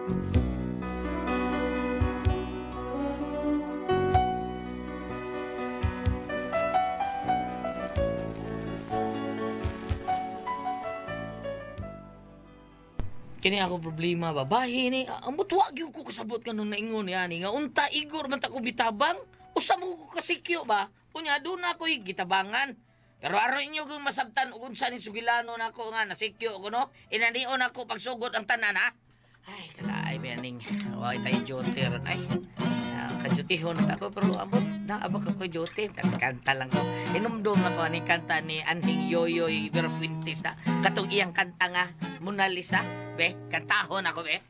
Kini ako problema babae ni amot wag gyud ko kasabot kanung naingon yani nga unta igor man ta ko bitabang usa mo ko kasikyo ba unya do na ko'y gitabangan pero aron inyo kung masabtan ug unsa ni sugilano nako nga nasikyo ko no inanion ako pagsugod ang tanan ha ay kalaay baning wa tay joter ay kajutihon ako pero abot na abak ako jote kanta lang ko inumdum ako ani kanta ni Anhing Yoyoy Verfuentes na katong iyang kanta nga Mona Lisa be kantahon ako be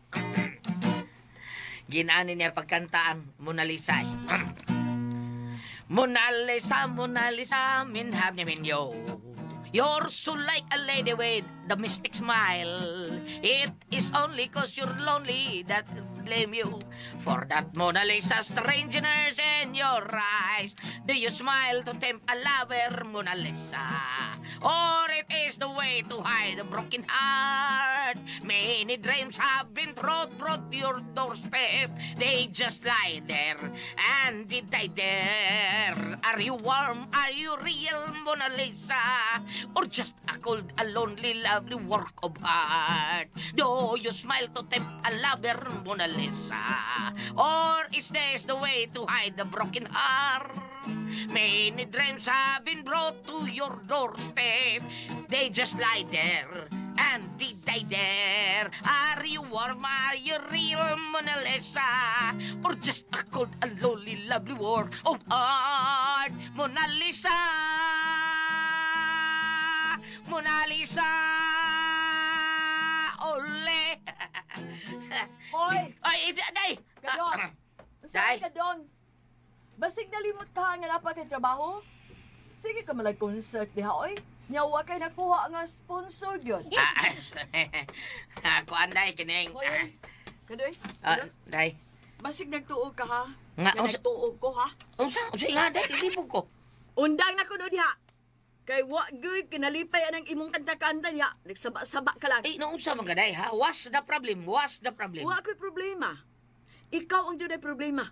ginani niya pagkantaan Mona Lisa Mona Lisa Mona Lisa min have ni min yo you're so like a lady with the mystic smile it is only cause you're lonely that blame you for that Mona Lisa strangeness in your eyes. Do you smile to tempt a lover, Mona Lisa? Or it is the way to hide a broken heart? Many dreams have been thrown to your doorstep. They just lie there and they die there. Are you warm? Are you real, Mona Lisa? Or just a cold, a lonely, lovely work of art? Do you smile to tempt a lover, Mona Lisa? Or is this the way to hide the broken heart? Many dreams have been brought to your doorstep. They just lie there and they die there. Are you warm? Are you real, Mona Lisa? Or just a cold and lonely, lovely work of art? Mona Lisa! Mona Lisa! Ole! Hoy! Ay, day! Kadon! Saan ka doon? Basig nalimot ka nga dapat kay trabaho? Sige ka malag concert diha, oy. Nyawa kay nakuha nga sponsor yun. Ako anday kining. Hoy, Kadoy? Day. Basig nagtuog ka ha? Nga, nagtuog ko ha? Unsa nga day, ilibog ko. Undang na ko doon diha. Kay wa good kinalipay anang imong kanta-kanta diha. Nagsaba-saba ka lang. Naunsa man ka day ha? What's the problem? What's the problem? Wa ko'y problema. Ikaw ang dunay problema.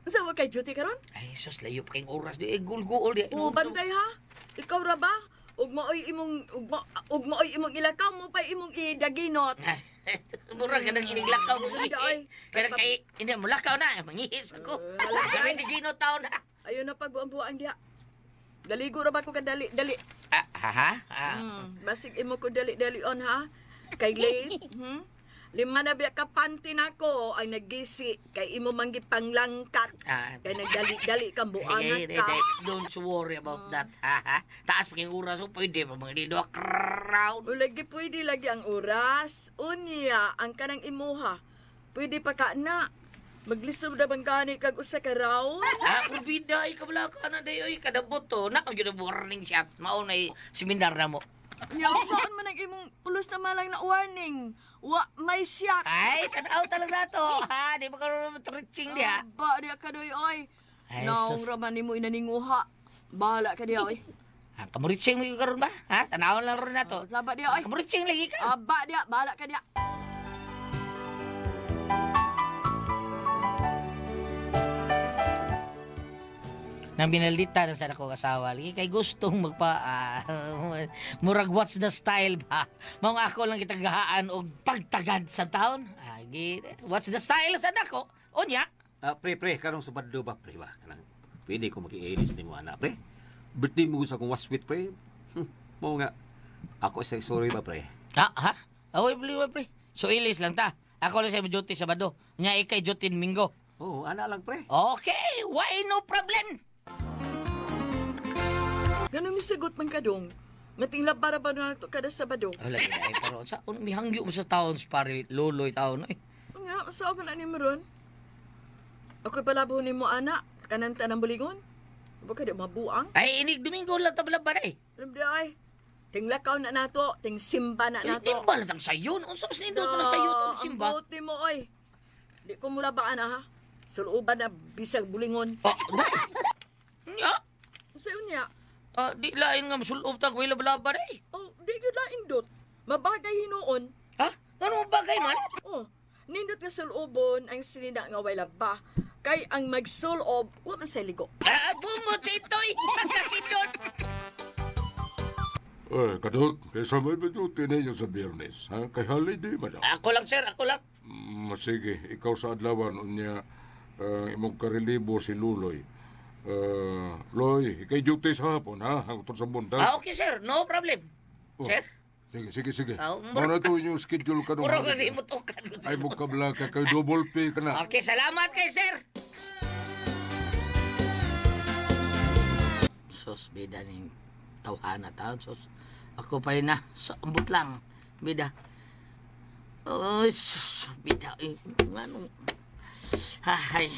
Unsa wa kay duty karon? Ay, sus, layo pa kayong oras di. Gul-gul di. O, bantay ha? Ikaw ra ba? Ug maoy imong ilakaw mo pa imong idaginot. Mura ka nang iniglakaw mo. Ay, pero kay, hindi mo lakaw na. Mangihis ako. Ay, di gino tao na. Ayun na pagbuang-buang diha. Daligo ra ba ko kadali? Dali. Basig imo ko dali-dali on ha. Kay late. Lima na biya ka panty nako ay nagisi kay imo manggi panglangkat. Kay nagdali-dali kang buangan ka. Don't worry about that. Taas pa kayong oras o pwede pa mga dito crowd. Lagi pwede lagi ang oras. Unya ang kanang imuha. Pwede pa ka na. Maglisod na bang gani kag usa ka raw? Kurbida ay kabala ka na dayo ay kadabot to. Nako yun warning shot. Maunay seminar na mo. Nya saan man ang imong pulos na malang na warning? Wa may shot. Ay, tanaw talaga to. Ha, di ba karon reaching dia? Ba dia kadoy oy. Naong raman nimo inaninguha. Bahala ka dia oy. Kamuritsing mo karon ba? Ha, tanaw lang ron na to. Sabat dia oy. Kamuritsing lagi ka. Aba dia, bahala ka dia. Nang binalita na sa akong asawa, lagi kay gustong murag what's the style ba? Mga ako lang kitagahaan og pagtagad sa taon. What's the style sa nako? Onya? Pre, karong subadlo ba, pre ba? Pwede ko maki-ilis ni mo, anak, pre. Birthday mo gusto akong waswit, pre. Mo nga, ako isang sorry ba, pre? Ha? Away, pre. So, ilis lang ta. Ako lang sa duty Sabado. Nya ikay duty Minggo. Oo, ana lang, pre. Okay, why no problem? Ganun misagot man ka dong. Mating labara ba na ito kada Sabado? Wala ka na pero sa may hangyo mo sa taon sa pare loloy taon ay. Nga, saan man ani mo ron? Ako'y palabo ni mo, anak. Kananta ng bulingon. Baka di mabuang. Ay, inig Domingo lang tabla ba ay? Alam di ay. Ting lakaw na nato. Ting simba na nato. Timba lang sayon. Unsa mas nindot na sayon ang simba? Ang buti mo, oy. Di ko mula ba, ana, ha? Suluban na bisag bulingon. Nya? Sa'yo niya. Di lain nga masulob tag wala balaba ay. Oh, di yun lain dot. Mabagay hinoon. Ha? Ano bagay man? Oh, ni kasulubon ang sinina nga way laba. Kay ang magsulob, wa man sa ligo. Bumot si Itoy! Kakidot! Kadot, kaysa may maduti ninyo sa biyernes, ha? Kay holiday man. Ako lang, sir. Ako lang. Sige, ikaw sa adlawan, unya, imong karelibo si Luloy. Loy, ikay duty sa hapon, ha? Hangtod sa buntag. Okay, sir. No problem. Oh. Sir? Sige. Oh, Ano to yung schedule ka nung Puro ka di mo tukan. ay mukabla ka kay double pay ka na. Okay, salamat kay sir. Sos, bida ning tawhana taon. Sos, ako pa na. So, ambot lang. Bida. Oh, sus, bida. Ano? Ay.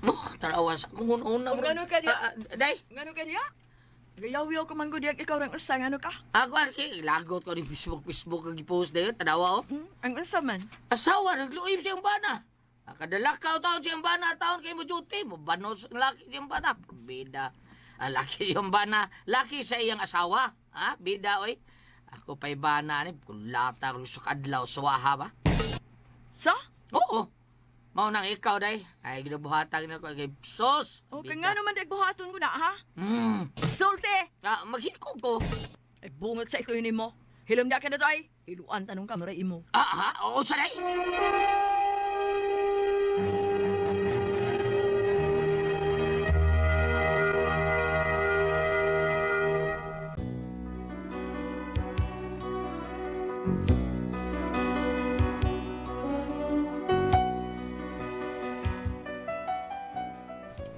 Mo, tarawas. Kung una-una. Ngano ka diya? Day. Ngano ka diya? Gayaw-yaw ka man gud ikaw rang usa ngano ka? Ako, lagot ko ni Facebook kag i-post na yun. Tanawa, oh. Ang unsa man? Asawa, nagluib siyang bana. Kadalakaw taon siyang bana, taon kayo mo duty mo. Banos ang laki siyang bana. Bida. Ang laki siyang bana. Laki sa iyang asawa. Ha? Bida, oy. Ako pa'y bana ni. Kulata, lusok adlaw, suwaha ba? Sa? Oo. Mao nang ikaw, day. Ay, ginabuhatag na ko. Kay sos. Okay nga naman di buhaton ko na, ha? Hmm. Sulti! Maghikog ko. Ay, bungot sa ikaw yun mo. Hilom na ka na to ay. Hiluan tanong kamera imo. Ha? Oo, sa day.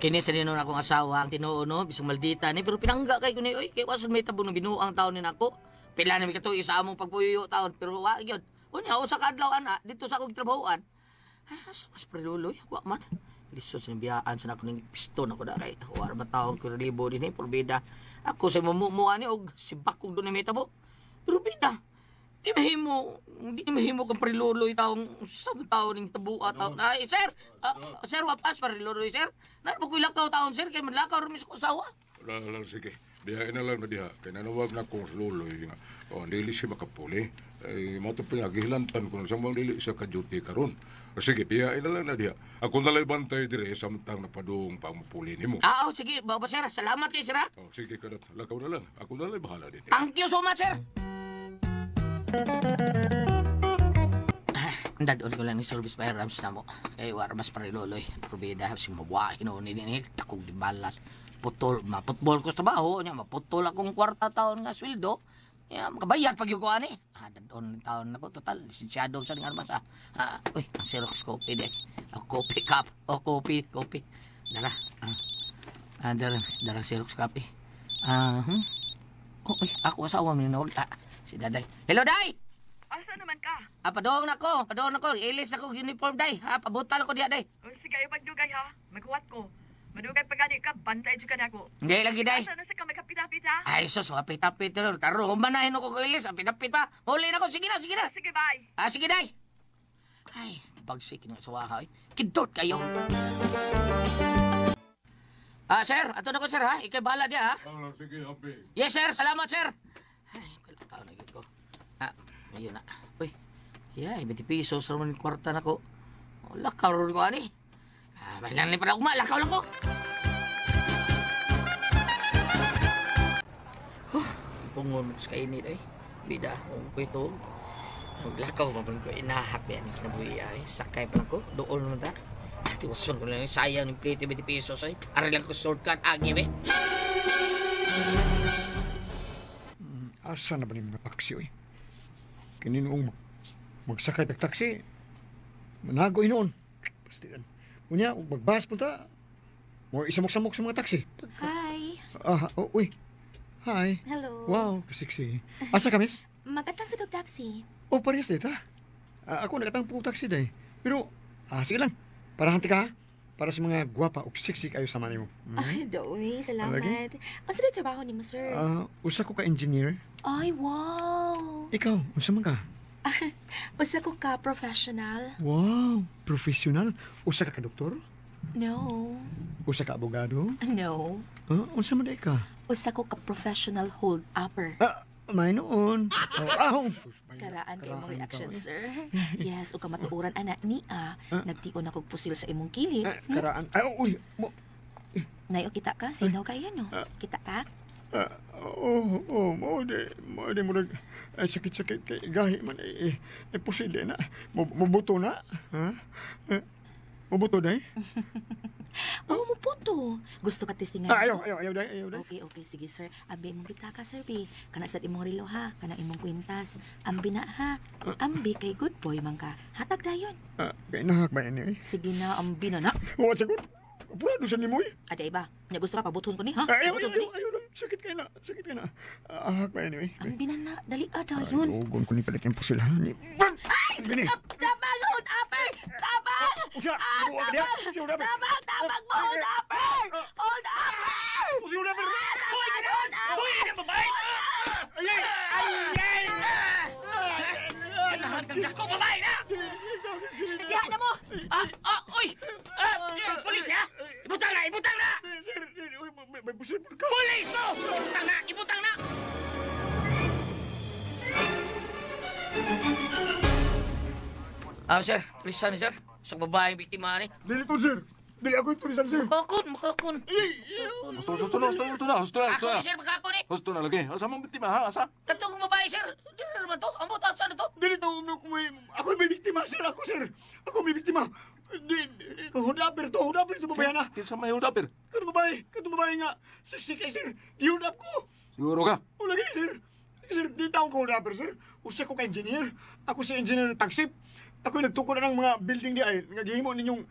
Kini sa ninon akong asawa ang tinuo no bisang maldita ni pero pinangga kay kuni oy kay wason may tabong ng binuang taon ni nako. Pila na mi katuig sa among pagpuyo taon pero wa gyud. Unya usa ka adlaw ana dito sa akong trabahoan. Ay asa mas preluloy wa man. Lisod sa biyaan sa nako ning piston ako da kay war ba taon ko libo dinhi porbida. Ako sa mumuan ni og si bakog do ni may tabo. Pero bida. Di mahimo kang preluloy taong sa taon ning tabuat taon. Ay sir, sir wapas preluloy sir. Na mo ko lakaw taon sir kay madlakaw rin ko asawa. Lang, sige. Diha na lang na diha. Kaya nanawag na kong Luloy nga. O, dili siya makapuli. Ay, mato pinaghilantan ko na samang dili siya ka-duty karon. Sige, piyain na lang na diha. Ako nalay bantay dire samtang napadung pamupuli ni mo. Oo, sige, baba sir. Salamat kay sir. O, sige, kadot. Lakaw na lang. Ako nalay bahala din. Thank you so much sir. Dadon ko lang ni service by Rams na mo. Kay warmas preluloy. Probida si mabuhay no ni ni takog di balas. Putol, maputbol ko sa trabaho niya, maputol akong kwarta taon nga sweldo. Ya, makabayad pag yung kuha ni. Dadon taon na ko, total, lisensyado sa ning armas. Uy, ang Xerox copy de. Copy cup. Copy. Dara. Dara Xerox copy. Uy, ako asawa mo na si Daday. Hello, Day! Asa naman ka? Padong na ko. Ilis na ko uniform, Day. Pabutal ko diya, Day. O sige, pagdugay ha. Maghuwat ko. Madugay pagani ka, bantay dyan ka na ako. Hindi lagi, Day. Asa na sa ka may kapit-apit ha? Ay, sus, mapit-apit rin. Karo, humanahin ako ko ilis. Mapit-apit pa. Huli na ko. Sige na. Sige, bye. Sige, Day. Ay, bagsik ng asawa, ay. Kidot kayo. Sir, ato na ko, sir, ha? Ikay bahala diya, ha? Sige, happy. Yes, sir. Salamat, sir. Ay, kalakaw na ko. Ayun na. Uy, 20 pesos naman yung kwarta na ko. Lakaw rin ko, ani. May lang pa na kuma. Lakaw lang ko. Pungon sa kainit, ay. Bida, ko ito. Lakaw pa ko. Inahak ba yan yung kinabuhi, ay. Sakay pa lang ko. Doon naman ta. Tiwason ko lang yung sayang ng plate 20 pesos, ay. Aray lang ko shortcut. Agi, be. Asa na ba ni mga taksi, oy? Kininoong magsakay ng taksi, manago noon. Pastilan. Unya, magbahas po ta. Mo isamok-samok sa mga taksi. Hi. Uy. Hi. Hello. Wow, kasiksi. Asa ka, miss? Magatang sa taxi. Parehas dito, ha? Ako nakatang pong taksi dahi. Pero, sige lang. Para hanti ka, ha? Para sa mga gwapa o siksi kayo sama niyo. Ay, doy. Salamat. Lagi? Ang sarap trabaho ni mo, sir. Usa ko ka engineer. Ay, wow. Ikaw, unsa man ka? Usa ko ka professional. Wow, professional. Usa ka doktor? No. Usa ka abogado? No. Unsa man day ka? Usa ko ka professional hold-upper. May noon. Karaan kay imong reaction, sir. Yes, ug kamatuoran ana ni nagtion akog pusil sa imong kilid. Karaan. Ay, uy. Ngayo kita ka, sinaw kayo no? Kita ka? Mo de mo sakit-sakit kay gahi man posible na. Mabuto na. Ha? Mabuto dai? Oo, maputo. Gusto ka testingan? Ayaw dai. Okay, sige sir. Ambi imong bitaka, sir, be. Kana sa imong relo ha, kana imong kwintas. Ambi na ha. Ambi kay good boy man ka. Hatag dayon. Kay nahak ba ini? Sige na, ambi na na. Wa sagot. Pura sa nimo eh. Ada iba. Nya gusto ka pabuton ko ni ha? Ayaw. Pabuton ko ni. Sakit kay na. Ahak ba ini? Ambi na na, dali dayon. Gon ko ni palit yung pusil ha. Bini. Tabang, hold upper! Tabang! Usya. Tabang mo, hold upper! Hold upper! Tabang, hold upper! Uy, ano babae? Ay! Kanahan kang dako, babae na! Diha na mo! Uy! Pulis ha? Ibutang na! May pusil po ka. Pulis mo! Ibutang na! Sir, pulisan ni sir. Sa babaeng biktima ni. Dili to, sir. Dili ako tulisan, sir. Makakun. Husto na. Ako ni sir, makakun eh. Husto na lagi. Asa mong biktima ha? Asa? Katong babae sir. Di na naman to. Ang butas na to. Dili to, ako may biktima, sir. Ako may biktima. Hudaper to, babayan na. Kinsa may hold upper? Katong babae nga. Siksi kay, sir. Di-hold up ko. Siguro ka? O lagi, sir. Sir, di taong ko hudaper, sir. Usa ko ka engineer. Ako si engineer ng tagsip. Ako nagtuko na ng mga building di ay. Nagihimo ninyong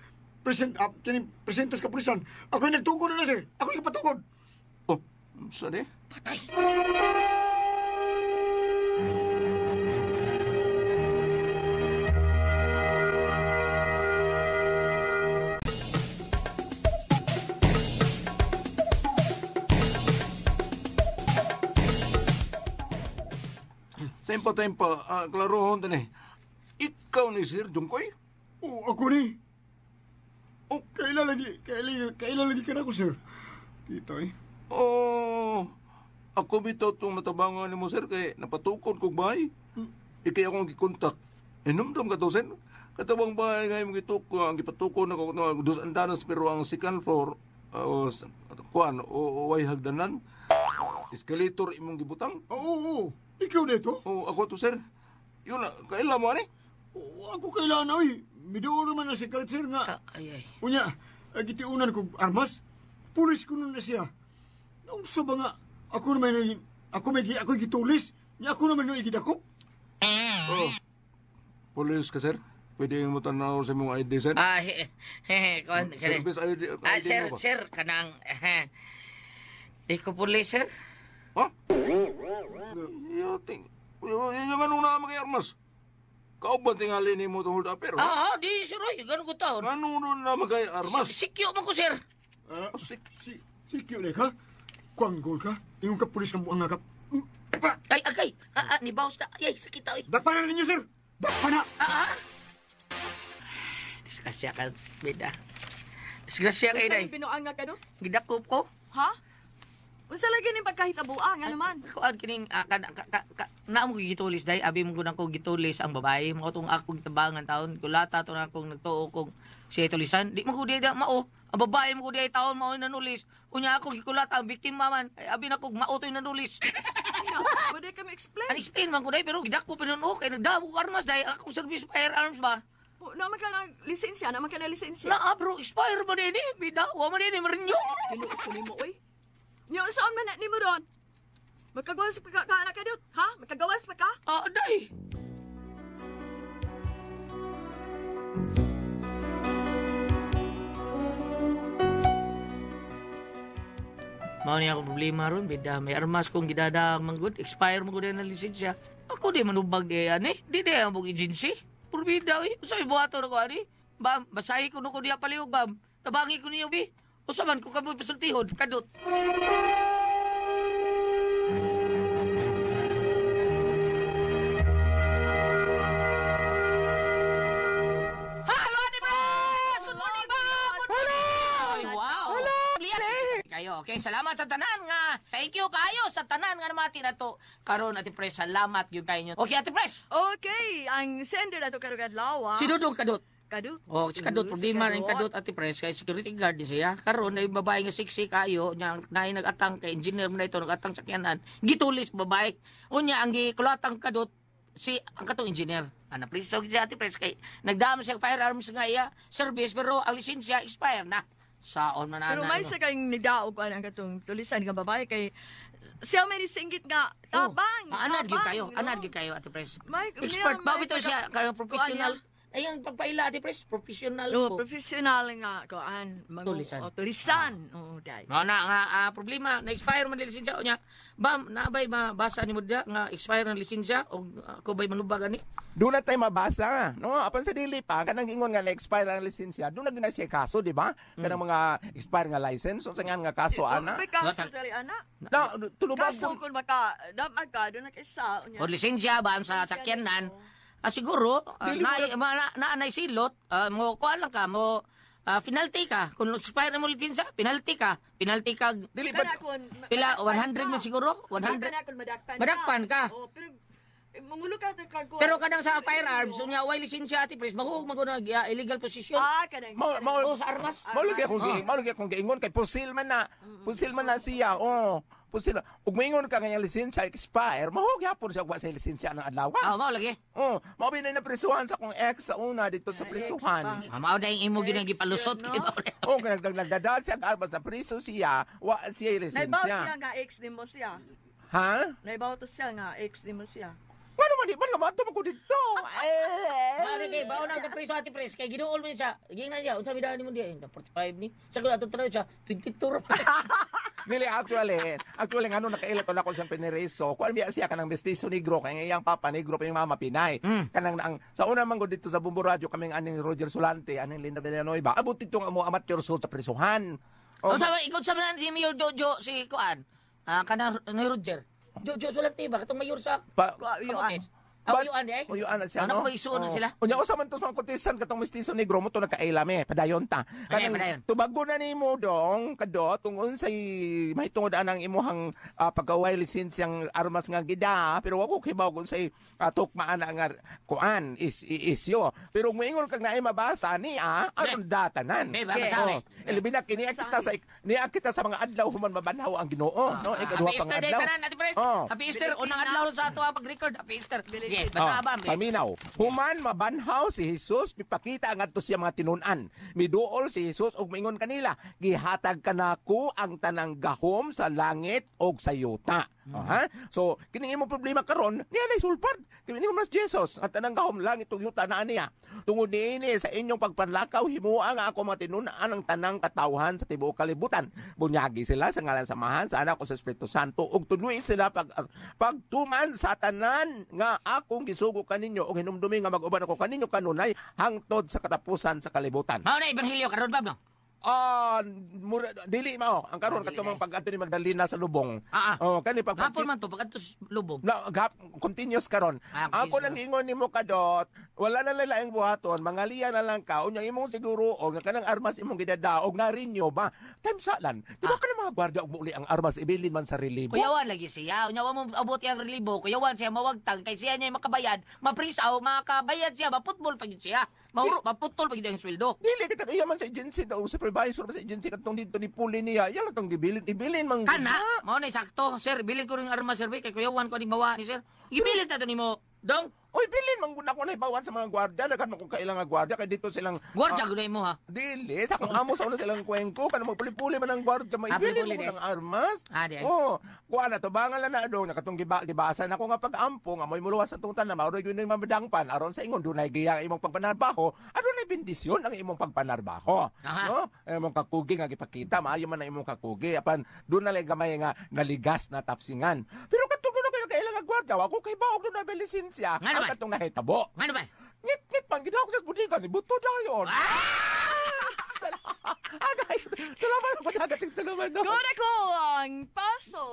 presentos kapulisan. Ako nagtuko na, sir. Ako yung patukod. Oh, saan eh? Patay. Tempo. Klarohon din eh. Ikaw ni Sir Jungkoy? Oo, ako ni. Oh, kailan lagi ka na ko, sir. Kita eh. Oh, ako bitaw itong natabangan ni mo, sir, kay napatukod kong bahay. Ikay akong gikontak. Inumdum ka to, sir. Katabang bahay ngayon ang gipatukod na ko, dos andanas, pero ang second floor, way hagdanan. Escalator imong gibutang. Oo. Ikaw dito? Oh, ako to, sir. Yun, kailan mo, ani? Oo, ako kailan na, eh. Midoon naman na si Kalit, sir, nga. Ay. Unya, gitiunan ko armas. Pulis ko nun na siya. Naunsa ba nga? Ako gitulis. Nya ako naman yung igidakop. Oh. Police ka, sir? Pwede mo tanaw sa mong ID, sir? Service ID mo ba? sir, kanang, di ko pulis, sir. Ha? Yung anong na kay armas? Kauban tingali ni mo itong hold upper, ha? Di, sir, ay, ganun ko taon. Anong na kay armas? Sikyo man ko, sir. Sikyo, ka? Kuanggol ka? Yung kapulis ng buang ngakap. Ay, agay. Ni Baus na. Ay, sakit ay. Dakpan na ninyo, sir! Dakpan na! Disgrasya ka, beda. Disgrasya ka, Iday. Saan pinuanga ka no? Gidakop ko. Ha? Unsa lagi ni pagkahitabuan nga naman? Kuan kining naamo ko gitulis day abi mo gunang ko gitulis ang babae mo tong ako gitabangan taon kulata to na akong nagtuo kong siya tulisan di mo ko di mao ang babae mo ko di taon mao nanulis unya ako gikulata ang biktima man ay abi na ko mao to nanulis. Pwede kami explain. Explain man ko day pero gidako pinuno kay nagdamo ko armas day akong service firearms ba. Naman ka na lisensya, Na bro expire ba din bida wa man din marinyo. Tinuot ko nimo oy. Nya saan man nimo ron? Magkagawas pa ka anak ka dot, ha? Magkagawas pa ka? Day. Mao niya ako problema ron, bida. May armas kong gidadang manggod. Expire mo ko din ang lisensya. Ako di manubag di yan eh. Di ang mong agency. Purbida eh. Usa may buhato na ko ani. Bam, basahi ko na ko diya palihog, bam. Tabangi ko niyo, bi. Usa man ko kamoy pasultihod, kadot. Okay, salamat sa tanan nga. thank you kayo sa tanan nga namati na to. Karon Ate Pres, salamat gyud kayo. Okay, Ate Pres. Okay, ang sender na to karong adlaw. Si Dudong Kadot. Kadut. Oh, si Kadot, problema rin Kadot, Ate Pres, kay security guard di siya. Karon ay babae nga siksi kayo, nya naay nagatang kay engineer mo na ito, nagatang sakyanan. Gitulis babae. Unya ang gikulatang Kadot si ang katong engineer. Ana please so si Ate Pres kay nagdamo siya firearms nga iya service pero ang lisensya expire na. Saon man Pero ana. may sa kayong nidaog ko ang katong tulisan nga babae kay siya may singgit nga tabang. Anad gyud tabang, kayo, no? anad gyud kayo Ate Pres. May- Expert may- ba may- bitaw siya kayo professional. Ayang pagpaila Ate Pres, professional No, po. professional nga koan. Tulisan. Tulisan. Oh, dai. No na nga problema na expire man ang lisensya o nya. Bam, naabay mabasa ni mo dia nga expire ang lisensya o ako ba'y manubag ani? Doon na tayo mabasa. No? Apan sa dili pa, kanang ingon nga na-expire ang lisensya, doon na siya kaso, di ba? Kanang mga expire nga license, so nga kaso, ana. May kaso dali ana. Na, tulubag Kaso kung baka damag ka doon na kaysa. O lisensya ba sa sakyanan? Siguro Dili na silot mo kuan lang ka mo penalty ka kung expire mo lisensya penalty ka Dili ba? pila 100 man siguro 100 Madakpan ka. Oh, pero mangulo ka ka. pero kadang sa firearms unya way lisensya Ate Pres maghuog maguna illegal possession Kanang. o sa armas Maulagi akong giingon kay pusil man na siya. Oh, pusil. Ug moingon ka nga lisensya expire, mahog yapon siya wa sa lisensya ng adlaw. mao lagi Oh, mao binay na presuhan sa akong ex sa una dito sa presuhan. mao na yung imo ginang gipalusot kay ba Oh, kaya nagdadal siya armas na preso siya, wa siya Naibaw siya lisensya. nga ex ni mo siya. Ha? Naibaw to siya nga ex ni mo siya. Ano man di man lamato ko dito. Mari kay baon ang preso Ate Pres kay giduol man siya gingnan niya unsa midaan nimo diya 45 ni sa kuno ato tanaw siya 22 Nili actually ngano nakailat na ako siyang pinireso. Kuan biya siya kanang mestizo negro kay iyang papa negro pa yung mama Pinay. Kanang ang sa una man gud dito sa Bumbo Radio kaming aning Roger Sulante, aning Linda Villanueva. Abot dito nga mo amateur suit sa presuhan. Oh, Unsa ba ikot sa man si Mayor Jojo si kuan? Kana ni Roger. Jojo sulati ba katong mayor sa Kamotes? Awayuan di ay? Uyuan na siya, Ano no? ko isuon na Oo. sila? Unya usa man to sa kontestan katong mestizo negro mo to nagkailame, padayon ta. Padayon. Tubago na nimo dong kadto tungod say mahitungod anang imuhang pagkaway lisensyang armas nga gida, pero wako kibaw kun say tukmaan nga kuan isyo. Pero moingon kag naay mabasa niya aron datanan. Di ba, masabi? Elibina kini kita sa mga adlaw human mabanhaw ang Ginoo, no? Ikaduha Happy pang Easter day adlaw. tanan Ate Pres. Oh. Happy Easter unang adlaw sa ato pag-record. Happy Easter. Yeah, basta abam. Paminaw. Human mabanhaw si Jesus, mipakita nga to siya mga tinunan. Miduol si Jesus ug moingon kanila, gihatag kanako ang tanang gahom sa langit ug sa yuta. Ha? So, kini imong problema karon, niya nay sulpad. Kini mas Jesus, ang tanang gahom langit ug yuta naa niya. Tungod niini sa inyong pagpanlakaw himuha nga ako mga tinunan ang tanang katawhan sa tibuok kalibutan. Bunyagi sila sa ngalan samahan sa anak ko sa Espiritu Santo ug tuloy sila pagtuman sa tanan nga akong gisugo kaninyo ug hinumdumi nga mag-uban ako kaninyo kanunay hangtod sa katapusan sa kalibutan. Mao na ebanghelyo karon bab no. Dili mao ang karon Dili katong pag-adto ni Magdalena sa lubong. Kani pag Hapon man to pag adto lubong. continuous karon. Ako nang ingon nimo kadot, wala na laing buhaton, mangalian na lang ka, unyang imong siguro og kanang armas imong gidadaog na rinyo ba. Time salan. Di ba kanang mga gwardiya og muli ang armas ibilin man sa relibo? Kuyawan lagi siya. Unya wa mo abot ang relibo, kuyawan siya mawagtang kay siya niya makabayad, maprisaw, makabayad siya, maputbol pag siya. Maputol pag ang sweldo. Dili kita kaya man sa agency daw supervisor sa agency katong dito ni puli niya. Yan lang tong ibilin man. Kana, mao na sakto. Sir, bilin ko ring armas sir kay kuyawan ko ning bawa ni sir. Gibilin ta to nimo. Dong, Oy, bilin man guna ko na ibawan sa mga gwardiya, daghan mo kung kailangan gwardiya kay dito silang gwardiya gunay mo ha. Dili, sa kung amo sa una silang kwengko, kanang magpuli-puli man ang gwardiya, maibili puli, mo ng armas. di ay. Oh, kuha na to, bangal na do, nakatong gibasa na ko nga pag-ampo, nga mo'y muluwas sa tungtan na, mauro yun yung mamadangpan, aron sa ingon, dunay giya ang imong pagpanarbaho, aron na bendisyon ang imong pagpanarbaho. No? Imong kakugi nga gipakita, maayo man ang imong kakugi, apan doon na gamay nga naligas na tapsingan. Pero katong doon na kailangan gwardiya, ako kay baog doon na may lisensya, Nga ang naman. katong nahitabo. Ano ba? Ngit-ngit man, ginawa ko sa butika ni Buto dayon. Guys, salamat po sa ating tuluman. Gora ko ang paso.